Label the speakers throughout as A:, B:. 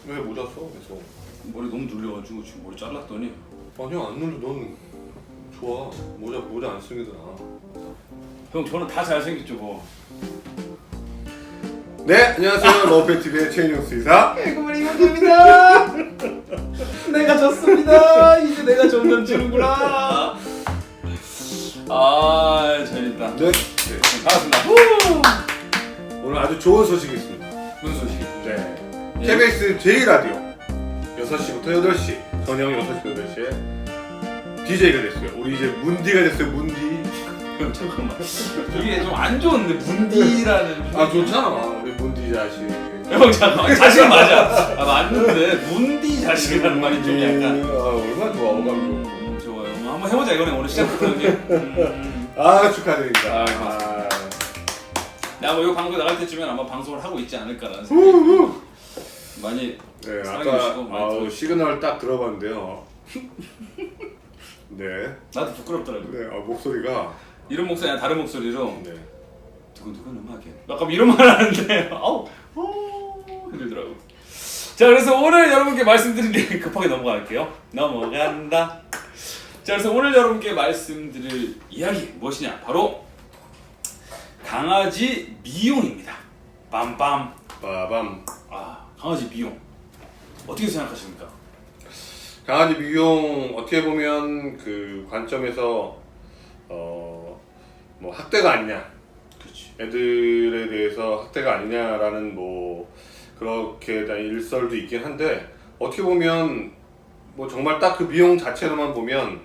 A: 왜 모자 써? 그래서
B: 머리 너무 눌려가지고 지금 머리 잘랐더니.
A: 아니야 안 눌려. 넌 좋아. 모자 안 쓰는 게 더 나아.
B: 형 저는 다 잘생겼죠 뭐.
A: 네 안녕하세요. 러브TV의 최인용 수의사.
B: 개그맨 이호입니다. 내가 졌습니다. 이제 내가 점점 지는구나. 아 재밌다.
A: 네.
B: 반갑습니다.
A: 오늘 아주 좋은 소식이 있습니다.
B: 무슨 소식?
A: 네.
B: 예.
A: KBS 제1라디오 6시부터 8시 저녁 6시 8시에 DJ가 됐어요. 우리 이제 문디가 됐어요. 문디.
B: 잠깐만. 이게 좀 안 좋은데 문디라는.
A: 아 좋잖아. 우리 문디 자식.
B: 형 잠깐만. 자식은 맞아. 아 맞는데 문디 자식이라는 말이 좀 약간.
A: 아 얼마나 좋아. 어감 좋고.
B: 좋아요. 한번 해보자 이거는 오늘 시작부터 이제.
A: 아 축하드립니다.
B: 아, 내가 뭐이 광고 나갈 때쯤엔 아마 방송을 하고 있지 않을까라는 생각이 많이.
A: 네
B: 사랑해
A: 아까
B: 주시고 많이
A: 시그널 딱 들어봤는데요. 네.
B: 나도 부끄럽더라고.
A: 네 목소리가
B: 이런 목소리 아니라 다른 목소리로
A: 네.
B: 두근두근 음악에 약간 이런 말 하는데 아우 힘들더라고. 자 그래서 오늘 여러분께 말씀드린 게 급하게 넘어갈게요. 넘어간다. 자 그래서 오늘 여러분께 말씀드릴 이야기 무엇이냐 바로 강아지 미용입니다. 빰빰.
A: 빠밤.
B: 아 강아지 미용 어떻게 생각하십니까?
A: 강아지 미용 어떻게 보면 그 관점에서 뭐 학대가 아니냐,
B: 그렇지.
A: 애들에 대해서 학대가 아니냐라는 뭐 그렇게 대한 일설도 있긴 한데 어떻게 보면 뭐 정말 딱 그 미용 자체로만 보면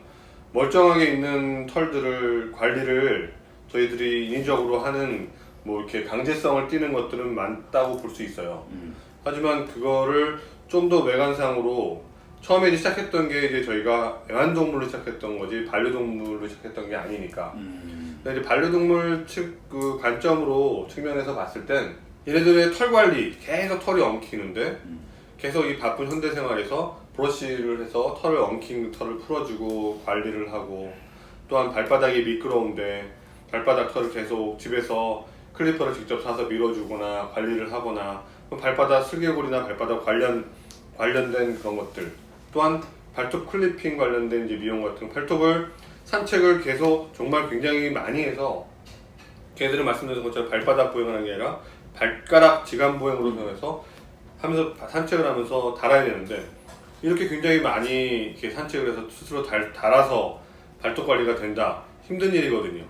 A: 멀쩡하게 있는 털들을 관리를 저희들이 인위적으로 하는 뭐 이렇게 강제성을 띠는 것들은 많다고 볼 수 있어요. 하지만 그거를 좀 더 외관상으로 처음에 이제 시작했던 게 이제 저희가 애완동물로 시작했던 거지 반려동물로 시작했던 게 아니니까. 근데 이제 반려동물 측 그 관점으로 측면에서 봤을 땐 얘네들의 털 관리 계속 털이 엉키는데 계속 이 바쁜 현대 생활에서 브러쉬를 해서 털을 엉킨 털을 풀어주고 관리를 하고 또한 발바닥이 미끄러운데 발바닥 털을 계속 집에서 클리퍼를 직접 사서 밀어주거나 관리를 하거나 발바닥 슬개골이나 발바닥 관련된 그런 것들 또한 발톱 클리핑 관련된 이제 미용 같은 발톱을 산책을 계속 정말 굉장히 많이 해서 걔들은 말씀드린 것처럼 발바닥 보행을 하는 게 아니라 발가락 지간 보행으로 변해서 하면서 산책을 하면서 달아야 되는데 이렇게 굉장히 많이 이렇게 산책을 해서 스스로 달아서 발톱 관리가 된다 힘든 일이거든요.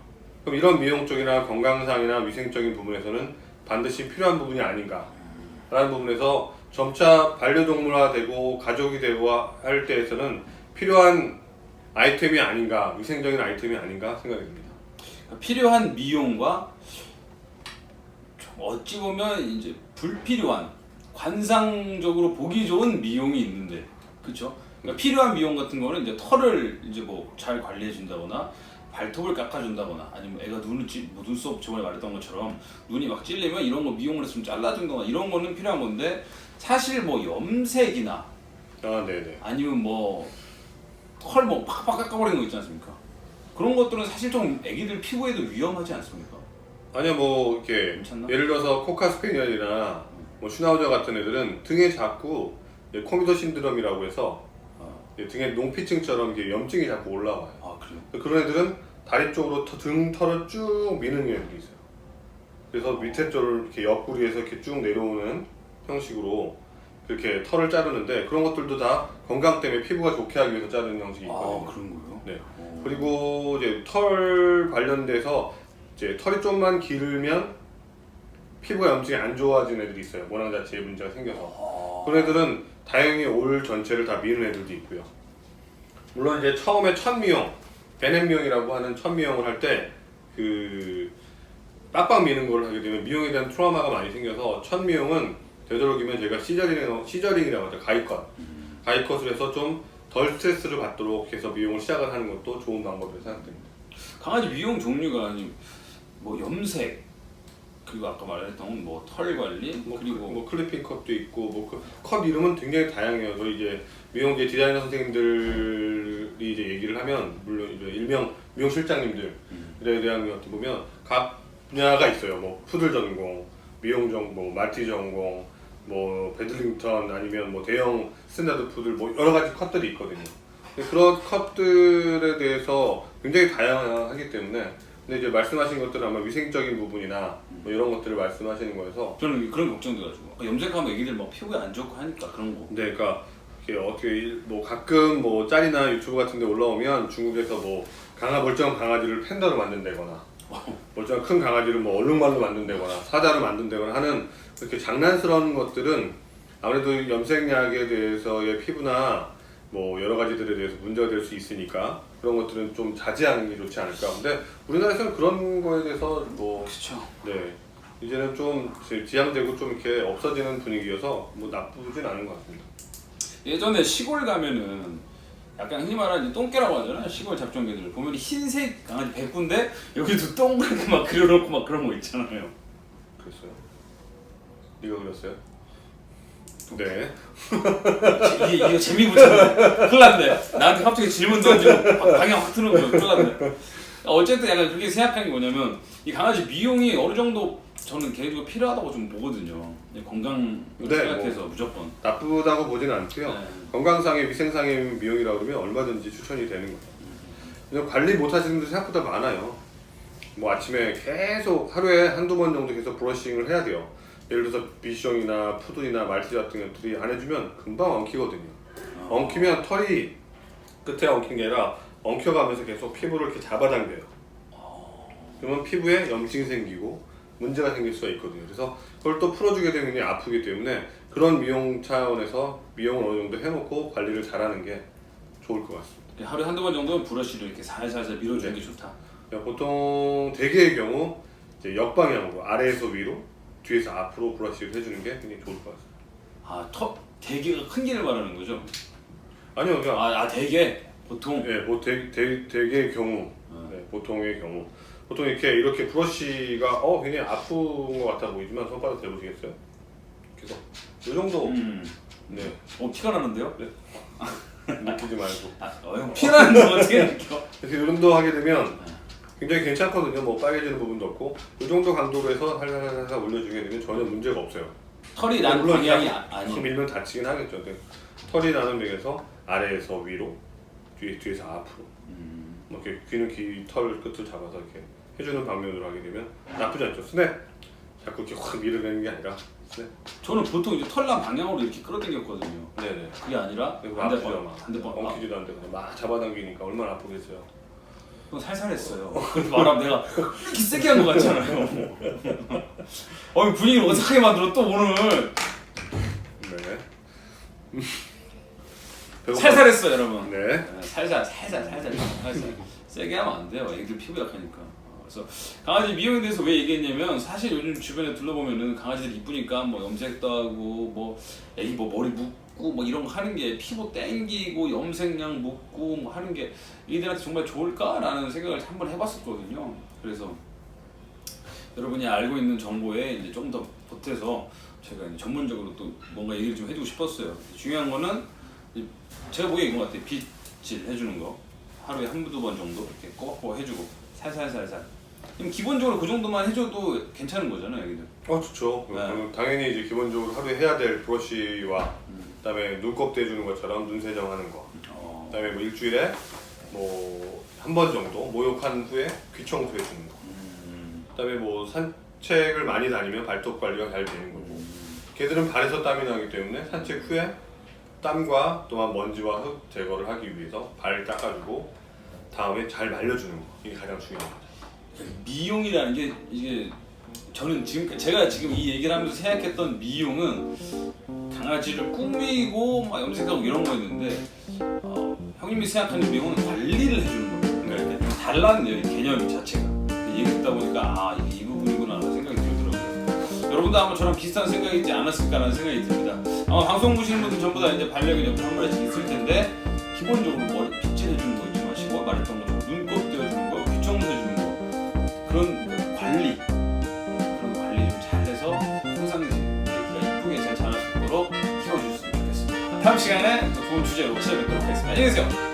A: 그럼 이런 미용 쪽이나 건강상이나 위생적인 부분에서는 반드시 필요한 부분이 아닌가 라는 부분에서 점차 반려동물화되고 가족이 되고 할 때에서는 필요한 아이템이 아닌가 위생적인 아이템이 아닌가 생각이 듭니다.
B: 필요한 미용과 어찌 보면 이제 불필요한 관상적으로 보기 좋은 미용이 있는데 그렇죠? 그러니까 필요한 미용 같은 거는 이제 털을 이제 뭐 잘 관리해 준다거나 발톱을 깎아준다거나 아니면 애가 눈썹 저번에 말했던 것처럼 눈이 막 찔리면 이런 거 미용을 했으면 잘라준다거나 이런 거는 필요한 건데 사실 뭐 염색이나
A: 네네.
B: 아니면 뭐 털 뭐 팍팍 깎아버리는 거 있지 않습니까? 그런 것들은 사실 좀 애기들 피부에도 위험하지 않습니까?
A: 아니요 뭐 이렇게
B: 괜찮나?
A: 예를 들어서 코카 스페니얼이나 뭐 슈나우저 같은 애들은 등에 자꾸 코미도 신드롬이라고 해서 등에 농피층처럼 이게 염증이 자꾸 올라와요.
B: 아 그래요?
A: 그런 애들은 다리 쪽으로 등 털을 쭉 미는 애들이 있어요. 그래서 밑에 쪽을 이렇게 옆구리에서 이렇게 쭉 내려오는 형식으로 이렇게 털을 자르는데 그런 것들도 다 건강 때문에 피부가 좋게 하기 위해서 자르는 형식이 있거든요.
B: 아 그런 거요?
A: 네. 그리고 이제 털 관련돼서 이제 털이 좀만 길면 피부가 염증이 안 좋아지는 애들이 있어요. 모낭 자체에 문제가 생겨서. 그런 애들은 다행히 올 전체를 다 미는 애들도 있고요. 물론 이제 처음에 첫 미용, 베넷 미용이라고 하는 첫 미용을 할 때 그 빡빡 미는 걸 하게 되면 미용에 대한 트라우마가 많이 생겨서 첫 미용은 되도록이면 저희가 시저링이라고 하죠. 가위컷을 해서 좀 덜 스트레스를 받도록 해서 미용을 시작을 하는 것도 좋은 방법이라고 생각됩니다.
B: 강아지 미용 종류가 아니 뭐 염색 그리고 아까 말했던 뭐 털 관리 그리고
A: 뭐 클리핑 컷도 있고 뭐 컷 이름은 굉장히 다양해요. 저희 이제 미용계 디자이너 선생님들이 이제 얘기를 하면 물론 이제 일명 미용 실장님들에 대한 것 보면 각 분야가 있어요. 뭐 푸들 전공, 미용 전공, 말티 전공, 뭐 베들링턴 아니면 뭐 대형 스탠다드 푸들 뭐 여러 가지 컷들이 있거든요. 근데 그런 컷들에 대해서 굉장히 다양하기 때문에 근데 이제 말씀하신 것들은 아마 위생적인 부분이나 뭐 이런 것들을 말씀하시는 거여서
B: 저는 그런 걱정돼가지고 염색하면 애기들 막 피부에 안 좋고 하니까 그런 거.
A: 네, 그러니까 이게 어떻게 뭐 가끔 뭐 짤이나 유튜브 같은데 올라오면 중국에서 뭐 멀쩡한 강아지를 팬더로 만든다거나 멀쩡한 큰 강아지를 뭐 얼룩말로 만든다거나 사자로 만든다거나 하는 그렇게 장난스러운 것들은 아무래도 염색약에 대해서의 피부나 뭐 여러 가지들에 대해서 문제가 될 수 있으니까 그런 것들은 좀 자제하는 게 좋지 않을까. 근데 우리나라에서는 그런 거에 대해서 뭐
B: 그렇죠.
A: 네, 이제는 좀 지양되고 좀 이렇게 없어지는 분위기여서 뭐 나쁘진 않은 것 같습니다.
B: 예전에 시골 가면은 약간 흔히 말하는 똥개라고 하잖아요. 시골 잡종개들 보면 흰색 강아지 100군데 여기도 동그랗게 막 그려놓고 막 그런 거 있잖아요.
A: 그랬어요? 이거 그렸어요? 네.
B: 이거 재미 붙였네. 큰일 났네. 나한테 갑자기 질문 던지고 방향 확 트는 거야. 큰일 났네. 어쨌든 약간 그렇게 생각한 게 뭐냐면 이 강아지 미용이 어느 정도 저는 개인적으로 필요하다고 좀 보거든요. 건강
A: 네,
B: 생각해서 무조건.
A: 나쁘다고 보지는 않고요.
B: 네.
A: 건강상의 위생상의 미용이라고 그러면 얼마든지 추천이 되는 거예요. 근데 관리 못 하시는 분들이 생각보다 많아요. 뭐 아침에 계속 하루에 한두 번 정도 계속 브러싱을 해야 돼요. 예를 들어서 비숑이나 푸들이나 말티 같은 것들이 안 해주면 금방 엉키거든요. 엉키면 털이 끝에 엉킨 게 아니라 엉켜가면서 계속 피부를 이렇게 잡아당겨요. 그러면 피부에 염증이 생기고 문제가 생길 수가 있거든요. 그래서 그걸 또 풀어주게 되면 굉장히 아프기 때문에 그런 미용 차원에서 미용을 어느 정도 해놓고 관리를 잘하는 게 좋을 것 같습니다.
B: 하루에 한두 번 정도는 브러쉬를 이렇게 살살살 밀어주는 게 좋다.
A: 보통 대개의 경우 이제 역방향으로 아래에서 위로 뒤에서 앞으로 브러쉬를 해주는 게 굉장히 좋을 것 같습니다.
B: 대개가 큰 개를 말하는 거죠?
A: 아니요, 그냥
B: 대개? 보통?
A: 네, 뭐 대개의 경우, 네, 보통의 경우 보통 이렇게 브러쉬가 굉장히 아픈 것 같아 보이지만 손바닥 대보시겠어요? 그래서 이 정도 네.
B: 티가 나는데요?
A: 네. 느끼지 말고
B: 형 피가 나는데 어떻게 느껴?
A: 이렇게 이 정도 하게 되면 굉장히 괜찮거든요. 뭐 빨개지는 부분도 없고 이 정도 강도로 해서 살살살살 올려주게 되면 전혀 문제가 없어요.
B: 털이 나는 방향이
A: 힘 밀면 다치긴 하겠죠. 근데 털이 나는 맥에서 아래에서 위로 뒤에서 앞으로 뭐 이렇게 귀는 털 끝을 잡아서 이렇게 해주는 방면으로 하게 되면 나쁘지 않죠. 스냅 자꾸 이렇게 확 밀어내는 게 아니라 스냅.
B: 저는 보통 이제 털난 방향으로 이렇게 끌어당겼거든요.
A: 네네.
B: 그게 아니라
A: 반대편
B: 반대편
A: 엉키지도 않는데 그냥 막 잡아당기니까 얼마나 아프겠어요.
B: 형 살살했어요. 그렇게 말하면 내가 이렇게 세게 한 것 같잖아요. 분위기를 어색하게 만들어 또 오늘.
A: 네.
B: 살살했어요 여러분.
A: 네.
B: 살살 세게 하면 안 돼요. 애기들 피부 약하니까. 그래서 강아지 미용에 대해서 왜 얘기했냐면 사실 요즘 주변에 둘러보면은 강아지들 이쁘니까 뭐 염색도 하고 뭐 애기 뭐 머리 묶고 뭐 이런 거 하는 게 피부 땡기고 염색약 묶고 뭐 하는 게 이들한테 정말 좋을까라는 생각을 한번 해봤었거든요. 그래서 여러분이 알고 있는 정보에 이제 좀 더 보태서 제가 이제 전문적으로 또 뭔가 얘기를 좀 해주고 싶었어요. 중요한 거는 제가 보기에 이건 것 같아요. 빗질 해주는 거 하루에 한두 번 정도 이렇게 꼬박꼬박 해주고 살살살살. 그럼 기본적으로 그 정도만 해줘도 괜찮은 거잖아요, 애기들.
A: 좋죠.
B: 네.
A: 당연히 이제 기본적으로 하루에 해야 될 브러쉬와 그다음에 눈곱도 해주는 것처럼 눈 세정하는 거. 그다음에 뭐 일주일에 뭐 한 번 정도 목욕한 후에 귀 청소해 주는 거. 그다음에 뭐 산책을 많이 다니면 발톱 관리가 잘 되는 거고. 개들은 발에서 땀이 나기 때문에 산책 후에 땀과 또한 먼지와 흙 제거를 하기 위해서 발을 닦아주고 다음에 잘 말려주는 거. 이게 가장 중요합니다.
B: 미용이라는 게 이게 저는 제가 지금 이 얘기를 하면서 생각했던 미용은 강아지를 꾸미고 막 염색하고 이런 거였는데 형님이 생각하는 미용은 관리를 해주는 거예요. 그러니까 달라는 개념 자체가. 얘기 듣다 보니까 이게 이 부분이구나 라는 생각이 들더라고요. 여러분도 아마 저랑 비슷한 생각이 있지 않았을까라는 생각이 듭니다. 아마 방송 보시는 분들 전부 다 이제 반려견 옆에 한 마리씩 있을 텐데 기본적으로 머리 빗질 해주는 거 있지만 시골 말했던 것처럼 눈곱 떼어주는 거, 귀 청소해주는 거 그런 관리 좀 잘해서 항상 이쁘게 잘 자랄 수 있도록 키워주셨으면 좋겠습니다. 다음 시간에 또 좋은 주제로 찾아뵙도록 하겠습니다. 안녕히 계세요.